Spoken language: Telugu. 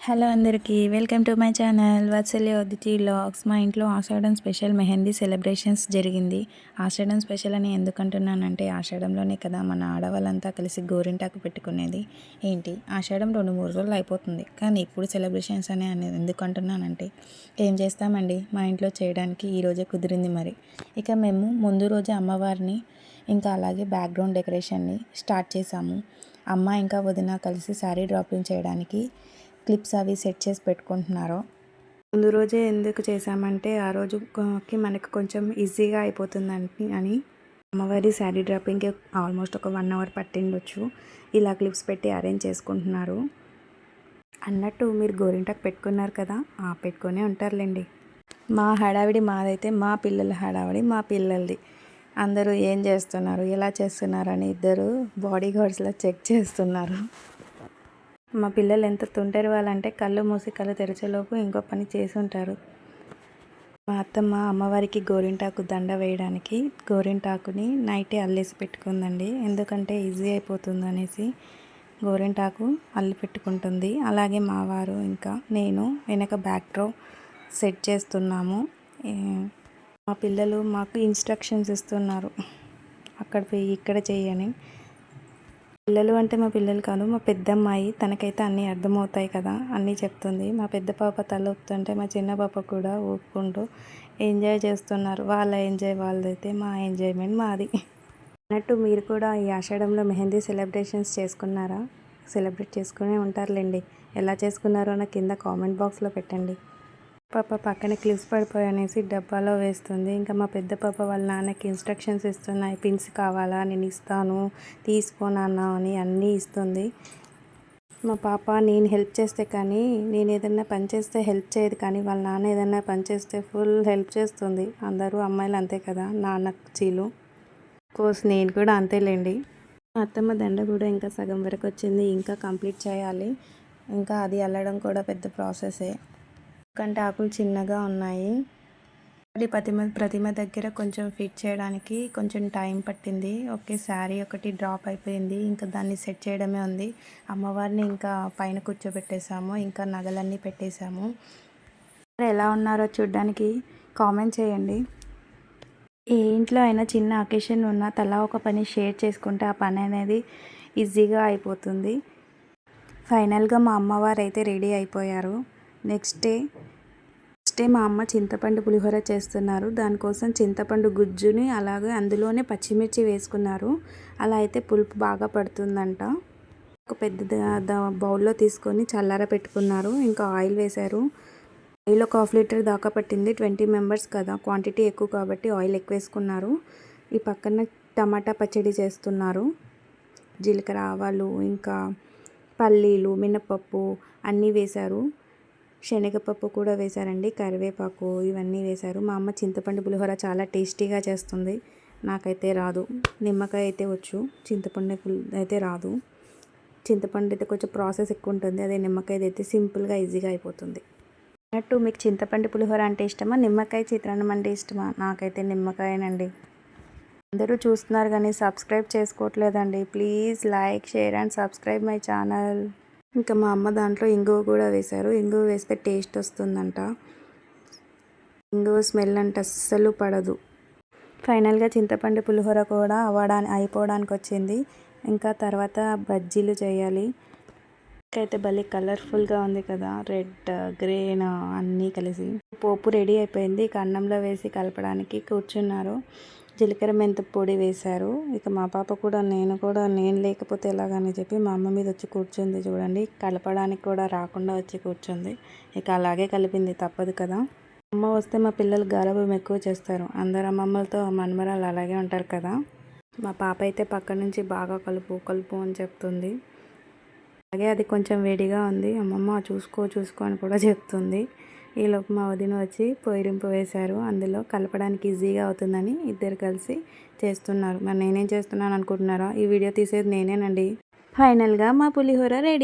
హలో అందరికీ welcome to my channel Vatsalya Aditi vlogs. మా ఇంట్లో ఆషాఢం స్పెషల్ మెహందీ సెలబ్రేషన్స్ జరిగింది. ఆషాఢం స్పెషల్ అని ఎందుకంటున్నానంటే ఆషాఢంలోనే కదా మన ఆడవాళ్ళంతా కలిసి గోరింటాకు పెట్టుకునేది. ఏంటి ఆషాఢం 2-3 రోజులు అయిపోతుంది, కానీ ఇప్పుడు సెలబ్రేషన్స్ అనేది ఎందుకంటున్నానంటే ఏం చేస్తామండి, మా ఇంట్లో చేయడానికి ఈరోజే కుదిరింది. మరి ఇక మేము ముందు రోజే అమ్మవారిని ఇంకా అలాగే బ్యాక్గ్రౌండ్ డెకరేషన్ని స్టార్ట్ చేసాము. అమ్మ ఇంకా వదిన కలిసి శారీ డ్రాపింగ్ చేయడానికి క్లిప్స్ అవి సెట్ చేసి పెట్టుకుంటున్నారు. ముందు రోజే ఎందుకు చేసామంటే ఆ రోజుకి మనకు కొంచెం ఈజీగా అయిపోతుందని అని అమ్మవారి శారీ డ్రాపింగ్కి ఆల్మోస్ట్ ఒక 1 అవర్ పట్టిండొచ్చు. ఇలా క్లిప్స్ పెట్టి అరేంజ్ చేసుకుంటున్నారు. అన్నట్టు మీరు గోరింటాకు పెట్టుకున్నారు కదా, పెట్టుకునే ఉంటారులేండి. మా హడావిడి మాదైతే, మా పిల్లల హడావిడి మా పిల్లలది. అందరూ ఏం చేస్తున్నారు, ఎలా చేస్తున్నారు అని ఇద్దరు బాడీ గార్డ్స్లా చెక్ చేస్తున్నారు. మా పిల్లలు ఎంత తుంటరి వాళ్ళంటే కళ్ళు మూసి కళ్ళు తెరిచేలోపు ఇంకో పని చేసి ఉంటారు. మా అత్తమ్మ అమ్మవారికి గోరింటాకు దండ వేయడానికి గోరింటాకుని నైటే అల్లేసి పెట్టుకుందండి. ఎందుకంటే ఈజీ అయిపోతుంది అనేసి గోరింటాకు అల్లి పెట్టుకుంటుంది. అలాగే మా వారు ఇంకా నేను వెనక బ్యాక్ డ్రా సెట్ చేస్తున్నాము. మా పిల్లలు మాకు ఇన్స్ట్రక్షన్స్ ఇస్తున్నారు, అక్కడ పోయి ఇక్కడ చేయని. పిల్లలు అంటే మా పిల్లలు కాదు, మా పెద్దమ్మాయి. తనకైతే అన్నీ అర్థమవుతాయి కదా, అన్నీ చెప్తుంది. మా పెద్ద పాప తల ఊపుతుంటే మా చిన్న పాప కూడా ఊపుకుంటూ ఎంజాయ్ చేస్తున్నారు. వాళ్ళ ఎంజాయ్ వాళ్ళదైతే, మా ఎంజాయ్మెంట్ మాది. అన్నట్టు మీరు కూడా ఈ ఆషాఢంలో మెహందీ సెలబ్రేషన్స్ చేసుకున్నారా? సెలబ్రేట్ చేసుకునే ఉంటారులేండి. ఎలా చేసుకున్నారో నాకు కింద కామెంట్ బాక్స్లో పెట్టండి. పాప పక్కన క్లిప్స్ పడిపోయనేసి డబ్బాలో వేస్తుంది. ఇంకా మా పెద్ద పాప వాళ్ళ నాన్నకి ఇన్స్ట్రక్షన్స్ ఇస్తున్నాయి. పిన్స్ కావాలా, నేను ఇస్తాను, తీసుకోనన్నా అని అన్నీ ఇస్తుంది. మా పాప నేను హెల్ప్ చేస్తే కానీ, నేను ఏదైనా పని చేస్తే హెల్ప్ చేయదు, కానీ వాళ్ళ నాన్న ఏదైనా పని చేస్తే ఫుల్ హెల్ప్ చేస్తుంది. అందరూ అమ్మాయిలు అంతే కదా, నాన్నకు చీలు. కోర్స్ నేను కూడా అంతేలేండి. మా అత్తమ్మ దండ కూడా ఇంకా సగం వరకు వచ్చింది, ఇంకా కంప్లీట్ చేయాలి. ఇంకా అది అల్లడం కూడా పెద్ద ప్రాసెసే, ఎందుకంటే ఆకులు చిన్నగా ఉన్నాయి. ప్రతిమ దగ్గర కొంచెం ఫిట్ చేయడానికి కొంచెం టైం పట్టింది. ఓకే, శారీ ఒకటి డ్రాప్ అయిపోయింది, ఇంకా దాన్ని సెట్ చేయడమే ఉంది. అమ్మవారిని ఇంకా పైన కూర్చోబెట్టేసాము, ఇంకా నగలన్నీ పెట్టేశాము. ఎలా ఉన్నారో చూడ్డానికి కామెంట్ చేయండి. ఏ ఇంట్లో అయినా చిన్న అకేషన్ ఉన్నా తలా ఒక పని షేర్ చేసుకుంటే ఆ పని అనేది ఈజీగా అయిపోతుంది. ఫైనల్గా మా అమ్మవారు అయితే రెడీ అయిపోయారు. నెక్స్ట్ డే మా అమ్మ చింతపండు పులిహోర చేస్తున్నారు. దానికోసం చింతపండు గుజ్జుని అలాగే అందులోనే పచ్చిమిర్చి వేసుకున్నారు. అలా అయితే పులుపు బాగా పడుతుందంట. ఒక పెద్ద బౌల్లో తీసుకొని చల్లార పెట్టుకున్నారు. ఇంకా ఆయిల్ వేశారు. ఆయిల్ ఒక 1/2 లీటర్ దాకా పట్టింది. 20 మెంబర్స్ కదా, క్వాంటిటీ ఎక్కువ కాబట్టి ఆయిల్ ఎక్కువ వేసుకున్నారు. ఈ పక్కన టమాటా పచ్చడి చేస్తున్నారు. జీలకర్ర, ఆవాలు, ఇంకా పల్లీలు, మినపప్పు అన్నీ వేశారు. శనగపప్పు కూడా వేశారండి, కరివేపాకు ఇవన్నీ వేశారు. మా అమ్మ చింతపండు పులిహోర చాలా టేస్టీగా చేస్తుంది. నాకైతే రాదు. నిమ్మకాయ అయితే వచ్చు, చింతపండు అయితే రాదు. చింతపండు అయితే కొంచెం ప్రాసెస్ ఎక్కువ ఉంటుంది, అదే నిమ్మకాయ అయితే సింపుల్గా ఈజీగా అయిపోతుంది. అన్నట్టు మీకు చింతపండు పులిహోర అంటే ఇష్టమా, నిమ్మకాయ చిత్రాన్నం అంటే ఇష్టమా? నాకైతే నిమ్మకాయనండి. అందరూ చూస్తున్నారు కానీ సబ్స్క్రైబ్ చేసుకోవట్లేదండి. Please like, share and subscribe my channel. ఇంకా మా అమ్మ దాంట్లో ఇంగువ కూడా వేశారు. ఇంగువ వేస్తే టేస్ట్ వస్తుందంట. ఇంగువ స్మెల్ అంటే అస్సలు పడదు. ఫైనల్గా చింతపండు పులిహోర కూడా అయిపోవడానికి వచ్చింది. ఇంకా తర్వాత బజ్జీలు చేయాలి. అయితే భలే కలర్ఫుల్గా ఉంది కదా, రెడ్, గ్రీన్ అన్నీ కలిసి. పోపు రెడీ అయిపోయింది. ఇక అన్నంలో వేసి కలపడానికి కూర్చున్నారు. జీలకర్ర మెంత పొడి వేశారు. ఇక మా పాప కూడా నేను లేకపోతే ఎలాగని చెప్పి మా అమ్మ మీద వచ్చి కూర్చుంది. చూడండి, కలపడానికి కూడా రాకుండా వచ్చి కూర్చుంది. ఇక అలాగే కలిపింది, తప్పదు కదా. అమ్మ వస్తే మా పిల్లలు గారాబం ఎక్కువ చేస్తారు. అందరు అమ్మమ్మలతో మనమరాలు అలాగే ఉంటారు కదా. మా పాప అయితే పక్క నుంచి బాగా కలుపు కలుపు అని చెప్తుంది. అలాగే అది కొంచెం వేడిగా ఉంది, అమ్మమ్మ చూసుకో అని కూడా చెప్తుంది. ఈలోపు మా వదిన వచ్చి పొయ్యింపు వేశారు. అందులో కలపడానికి ఈజీగా అవుతుందని ఇద్దరు కలిసి చేస్తున్నారు. మరి నేనేం చేస్తున్నాను అనుకుంటున్నారా? ఈ వీడియో తీసేది నేనేనండి. ఫైనల్గా మా పులిహోర రెడీ.